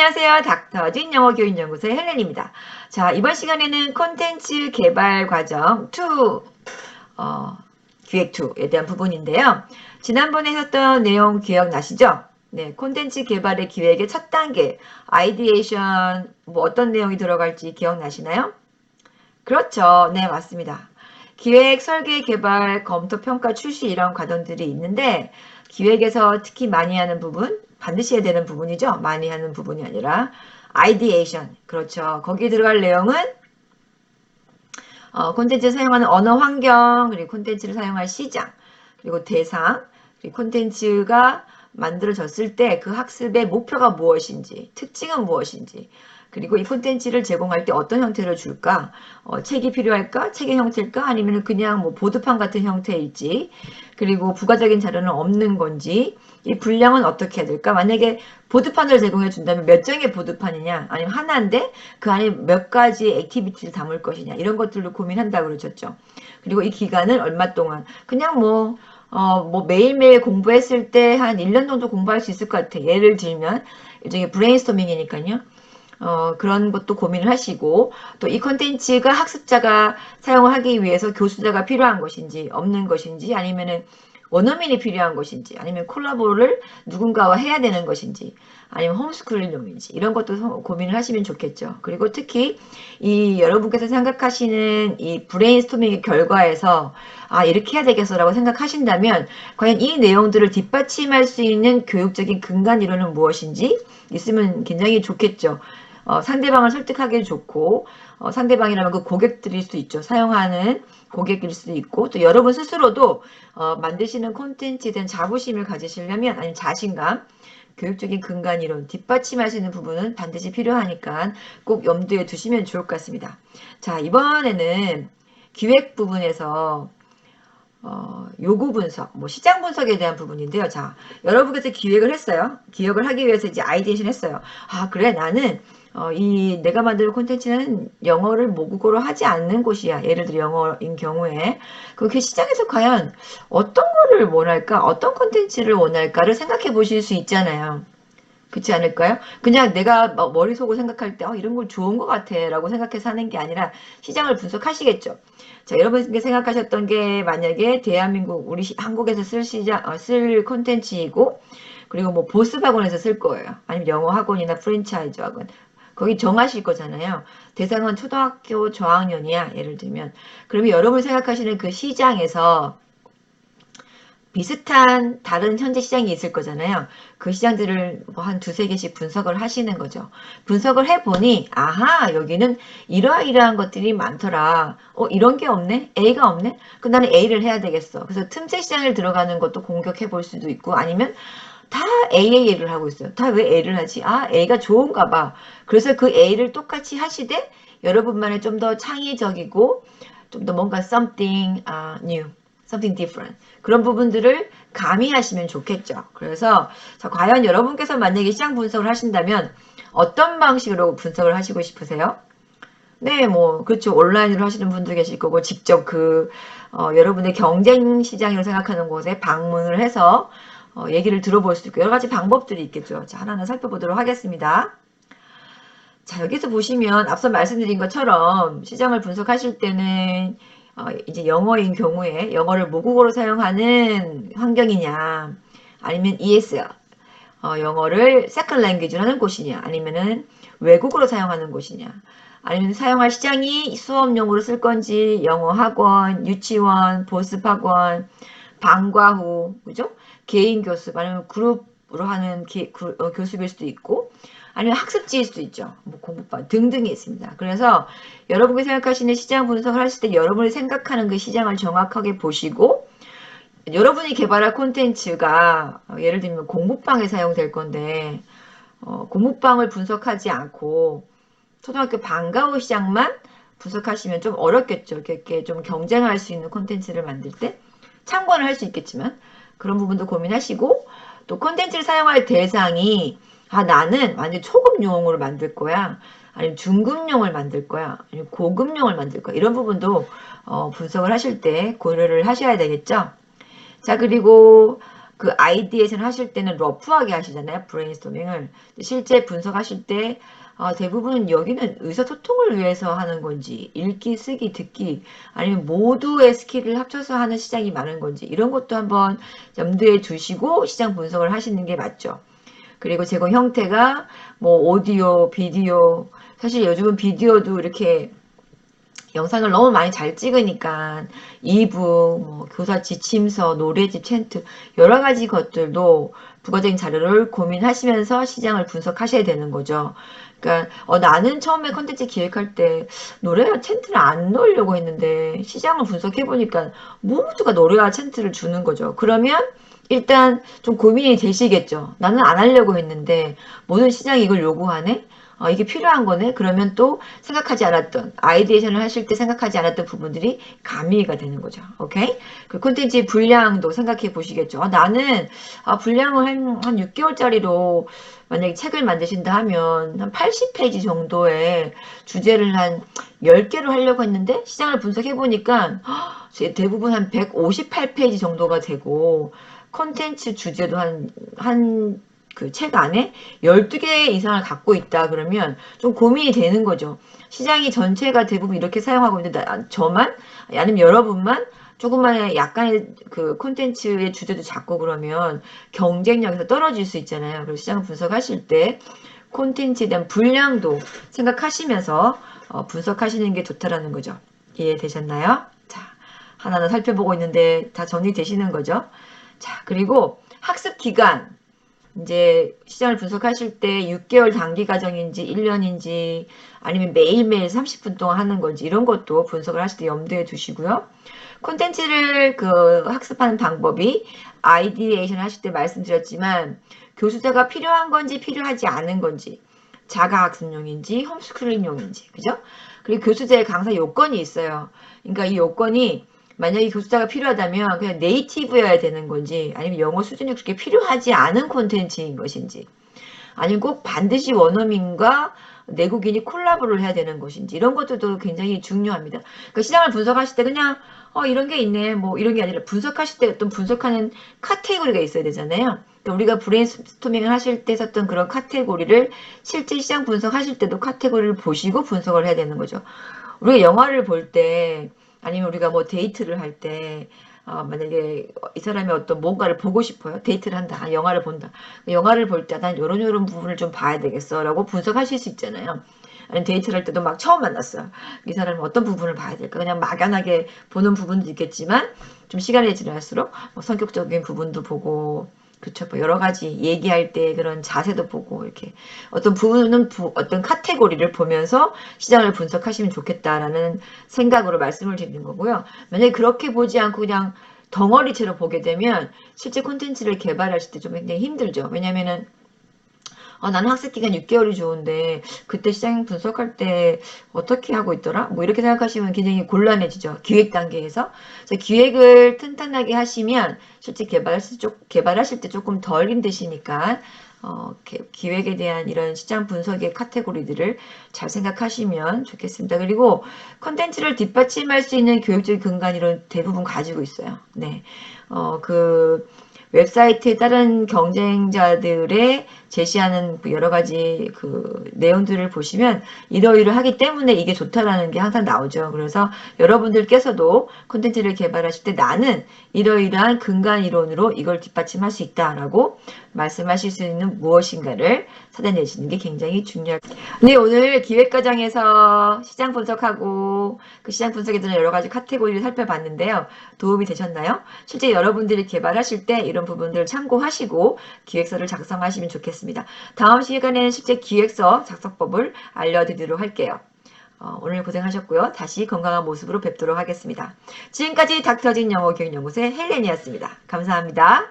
안녕하세요. 닥터진 영어교육연구소의 헬렌입니다. 자, 이번 시간에는 콘텐츠 개발 과정 2, 기획 2에 대한 부분인데요. 지난번에 했던 내용 기억나시죠? 네, 콘텐츠 개발의 기획의 첫 단계, 아이디에이션, 어떤 내용이 들어갈지 기억나시나요? 그렇죠. 네, 맞습니다. 기획, 설계, 개발, 검토, 평가, 출시 이런 과정들이 있는데 기획에서 특히 많이 하는 부분, 반드시 해야 되는 부분이죠. 많이 하는 부분이 아니라 아이디에이션. 그렇죠. 거기에 들어갈 내용은 콘텐츠를 사용하는 언어 환경, 그리고 콘텐츠를 사용할 시장, 그리고 대상, 그리고 콘텐츠가 만들어졌을 때 그 학습의 목표가 무엇인지, 특징은 무엇인지, 그리고 이 콘텐츠를 제공할 때 어떤 형태로 줄까? 책이 필요할까? 책의 형태일까? 아니면 그냥 뭐 보드판 같은 형태일지, 그리고 부가적인 자료는 없는 건지, 이 분량은 어떻게 해야 될까? 만약에 보드판을 제공해 준다면 몇 장의 보드판이냐? 아니면 하나인데 그 안에 몇 가지의 액티비티를 담을 것이냐? 이런 것들로 고민한다고 그러셨죠. 그리고 이 기간을 얼마 동안 그냥 뭐 매일매일 공부했을 때 한 1년 정도 공부할 수 있을 것 같아. 예를 들면 일종의 브레인스토밍이니까요. 그런 것도 고민을 하시고 또 이 콘텐츠가 학습자가 사용을 하기 위해서 교수자가 필요한 것인지 없는 것인지 아니면은 원어민이 필요한 것인지 아니면 콜라보를 누군가와 해야 되는 것인지 아니면 홈스쿨용인지 이런 것도 고민을 하시면 좋겠죠. 그리고 특히 이 여러분께서 생각하시는 이 브레인스토밍의 결과에서 아 이렇게 해야 되겠어라고 생각하신다면 과연 이 내용들을 뒷받침할 수 있는 교육적인 근간 이론은 무엇인지 있으면 굉장히 좋겠죠. 상대방을 설득하기 좋고 상대방이라면 그 고객들일 수 있죠. 사용하는 고객일 수도 있고 또 여러분 스스로도 만드시는 콘텐츠에 대한 자부심을 가지시려면 아니면 자신감 교육적인 근간 이론 뒷받침할 수 있는 부분은 반드시 필요하니까 꼭 염두에 두시면 좋을 것 같습니다. 자 이번에는 기획 부분에서 요구 분석, 뭐 시장 분석에 대한 부분인데요. 자, 여러분께서 기획을 했어요. 기획을 하기 위해서 이제 아이디에이션 했어요. 아, 그래, 나는 이 내가 만드는 콘텐츠는 영어를 모국어로 하지 않는 곳이야. 예를 들어 영어인 경우에 그 시장에서 과연 어떤 거를 원할까, 어떤 콘텐츠를 원할까를 생각해 보실 수 있잖아요. 그렇지 않을까요? 그냥 내가 머릿속으로 생각할 때 이런 걸 좋은 것 같아 라고 생각해서 하는 게 아니라 시장을 분석하시겠죠. 자, 여러분께 생각하셨던 게 만약에 대한민국 우리 한국에서 쓸 콘텐츠이고 그리고 뭐 보습학원에서 쓸 거예요. 아니면 영어 학원이나 프랜차이즈 학원. 거기 정하실 거잖아요. 대상은 초등학교 저학년이야. 예를 들면. 그러면 여러분이 생각하시는 그 시장에서 비슷한 다른 현재 시장이 있을 거잖아요. 그 시장들을 한 두세 개씩 분석을 하시는 거죠. 분석을 해보니 아하 여기는 이러이러한 것들이 많더라. 이런 게 없네? A가 없네? 그럼 나는 A를 해야 되겠어. 그래서 틈새 시장을 들어가는 것도 공격해 볼 수도 있고 아니면 다 A를 하고 있어요. 다 왜 A를 하지? 아 A가 좋은가 봐. 그래서 그 A를 똑같이 하시되 여러분만의 좀 더 창의적이고 좀 더 뭔가 something new, something different 그런 부분들을 가미하시면 좋겠죠. 그래서 자, 과연 여러분께서 만약에 시장 분석을 하신다면 어떤 방식으로 분석을 하시고 싶으세요? 네, 뭐 그렇죠. 온라인으로 하시는 분도 계실 거고 직접 여러분의 경쟁 시장이라고 생각하는 곳에 방문을 해서 얘기를 들어볼 수도 있고 여러 가지 방법들이 있겠죠. 자, 하나하나 살펴보도록 하겠습니다. 자, 여기서 보시면 앞서 말씀드린 것처럼 시장을 분석하실 때는 이제 영어인 경우에 영어를 모국어로 사용하는 환경이냐 아니면 ESL 영어를 세컨 랭귀지로 하는 곳이냐 아니면은 외국어로 사용하는 곳이냐 아니면 사용할 시장이 수업용으로 쓸 건지 영어 학원, 유치원, 보습학원, 방과 후 그죠? 개인 교습 아니면 그룹으로 하는 교습일 수도 있고 아니면 학습지일 수도 있죠. 뭐 공부방 등등이 있습니다. 그래서 여러분이 생각하시는 시장 분석을 하실 때 여러분이 생각하는 그 시장을 정확하게 보시고 여러분이 개발할 콘텐츠가 예를 들면 공부방에 사용될 건데 공부방을 분석하지 않고 초등학교 방과 후 시장만 분석하시면 좀 어렵겠죠. 이렇게 좀 경쟁할 수 있는 콘텐츠를 만들 때 참고는 할 수 있겠지만 그런 부분도 고민하시고 또 콘텐츠를 사용할 대상이 나는 완전 초급용으로 만들 거야. 아니면 중급용을 만들 거야. 아니면 고급용을 만들 거야. 이런 부분도 분석을 하실 때 고려를 하셔야 되겠죠. 자, 그리고 그 아이디에이션 하실 때는 러프하게 하시잖아요. 브레인스토밍을. 실제 분석하실 때 대부분 여기는 의사소통을 위해서 하는 건지 읽기, 쓰기, 듣기 아니면 모두의 스킬을 합쳐서 하는 시장이 많은 건지 이런 것도 한번 염두에 두시고 시장 분석을 하시는 게 맞죠. 그리고 제공 형태가 뭐 오디오, 비디오 사실 요즘은 비디오도 이렇게 영상을 너무 많이 잘 찍으니까 이북, 뭐 교사 지침서, 노래집, 챈트 여러 가지 것들도 부가적인 자료를 고민하시면서 시장을 분석하셔야 되는 거죠. 그러니까 나는 처음에 컨텐츠 기획할 때 노래와 챈트를 안 넣으려고 했는데 시장을 분석해 보니까 모두가 노래와 챈트를 주는 거죠. 그러면 일단 좀 고민이 되시겠죠. 나는 안 하려고 했는데 모든 시장이 이걸 요구하네? 이게 필요한 거네? 그러면 또 생각하지 않았던, 아이디에이션을 하실 때 생각하지 않았던 부분들이 가미가 되는 거죠. 오케이? 그 콘텐츠의 분량도 생각해 보시겠죠. 나는 분량을 한 6개월짜리로 만약에 책을 만드신다 하면 한 80페이지 정도의 주제를 한 10개로 하려고 했는데 시장을 분석해 보니까 대부분 한 158페이지 정도가 되고 콘텐츠 주제도 한 그 책 안에 12개 이상을 갖고 있다 그러면 좀 고민이 되는 거죠. 시장이 전체가 대부분 이렇게 사용하고 있는데 저만 아니면 여러분만 조금만 약간의 그 콘텐츠의 주제도 작고 그러면 경쟁력에서 떨어질 수 있잖아요. 그래서 시장 분석하실 때 콘텐츠에 대한 분량도 생각하시면서 분석하시는 게 좋다라는 거죠. 이해되셨나요? 자, 하나는 살펴보고 있는데 다 정리되시는 거죠. 자, 그리고 학습 기간. 이제 시장을 분석하실 때 6개월 단기 과정인지 1년인지 아니면 매일매일 30분 동안 하는 건지 이런 것도 분석을 하실 때 염두에 두시고요. 콘텐츠를 그 학습하는 방법이 아이디에이션 하실 때 말씀드렸지만 교수자가 필요한 건지 필요하지 않은 건지 자가학습용인지 홈스쿨링용인지 그죠? 그리고 교수자의 강사 요건이 있어요. 그러니까 이 요건이 만약에 교수자가 필요하다면 그냥 네이티브여야 되는 건지 아니면 영어 수준이 그렇게 필요하지 않은 콘텐츠인 것인지 아니면 꼭 반드시 원어민과 내국인이 콜라보를 해야 되는 것인지 이런 것들도 굉장히 중요합니다. 그러니까 시장을 분석하실 때 그냥 이런 게 있네 뭐 이런 게 아니라 분석하실 때 어떤 분석하는 카테고리가 있어야 되잖아요. 그러니까 우리가 브레인스토밍을 하실 때 썼던 그런 카테고리를 실제 시장 분석하실 때도 카테고리를 보시고 분석을 해야 되는 거죠. 우리가 영화를 볼 때 아니면 우리가 뭐 데이트를 할 때 만약에 이 사람이 어떤 뭔가를 보고 싶어요. 데이트를 한다. 영화를 본다. 영화를 볼 때 난 요런 부분을 좀 봐야 되겠어 라고 분석하실 수 있잖아요. 아니 데이트를 할 때도 막 처음 만났어요. 이 사람은 어떤 부분을 봐야 될까? 그냥 막연하게 보는 부분도 있겠지만 좀 시간이 지날수록 뭐 성격적인 부분도 보고 그쵸. 뭐 여러 가지 얘기할 때 그런 자세도 보고 이렇게 어떤 부분은 어떤 카테고리를 보면서 시장을 분석하시면 좋겠다라는 생각으로 말씀을 드리는 거고요. 만약에 그렇게 보지 않고 그냥 덩어리채로 보게 되면 실제 콘텐츠를 개발하실 때 좀 굉장히 힘들죠. 왜냐면은 나는 학습 기간 6개월이 좋은데 그때 시장 분석할 때 어떻게 하고 있더라? 뭐 이렇게 생각하시면 굉장히 곤란해지죠. 기획 단계에서. 그래서 기획을 튼튼하게 하시면 실제 개발하실 때 조금 덜 힘드시니까 기획에 대한 이런 시장 분석의 카테고리들을 잘 생각하시면 좋겠습니다. 그리고 컨텐츠를 뒷받침할 수 있는 교육적인 근간 이런 대부분 가지고 있어요. 네. 그 웹사이트에 다른 경쟁자들의 제시하는 여러 가지 그 내용들을 보시면 이러이러하기 때문에 이게 좋다라는 게 항상 나오죠. 그래서 여러분들께서도 콘텐츠를 개발하실 때 나는 이러이러한 근간 이론으로 이걸 뒷받침할 수 있다라고 말씀하실 수 있는 무엇인가를 찾아내시는 게 굉장히 중요합니다. 네, 오늘 기획과정에서 시장 분석하고 그 시장 분석에 대한 여러 가지 카테고리를 살펴봤는데요. 도움이 되셨나요? 실제 여러분들이 개발하실 때 이런 부분들을 참고하시고 기획서를 작성하시면 좋겠습니다. 다음 시간에는 실제 기획서 작성법을 알려드리도록 할게요. 오늘 고생하셨고요. 다시 건강한 모습으로 뵙도록 하겠습니다. 지금까지 닥터진 영어교육연구소의 헬렌이었습니다. 감사합니다.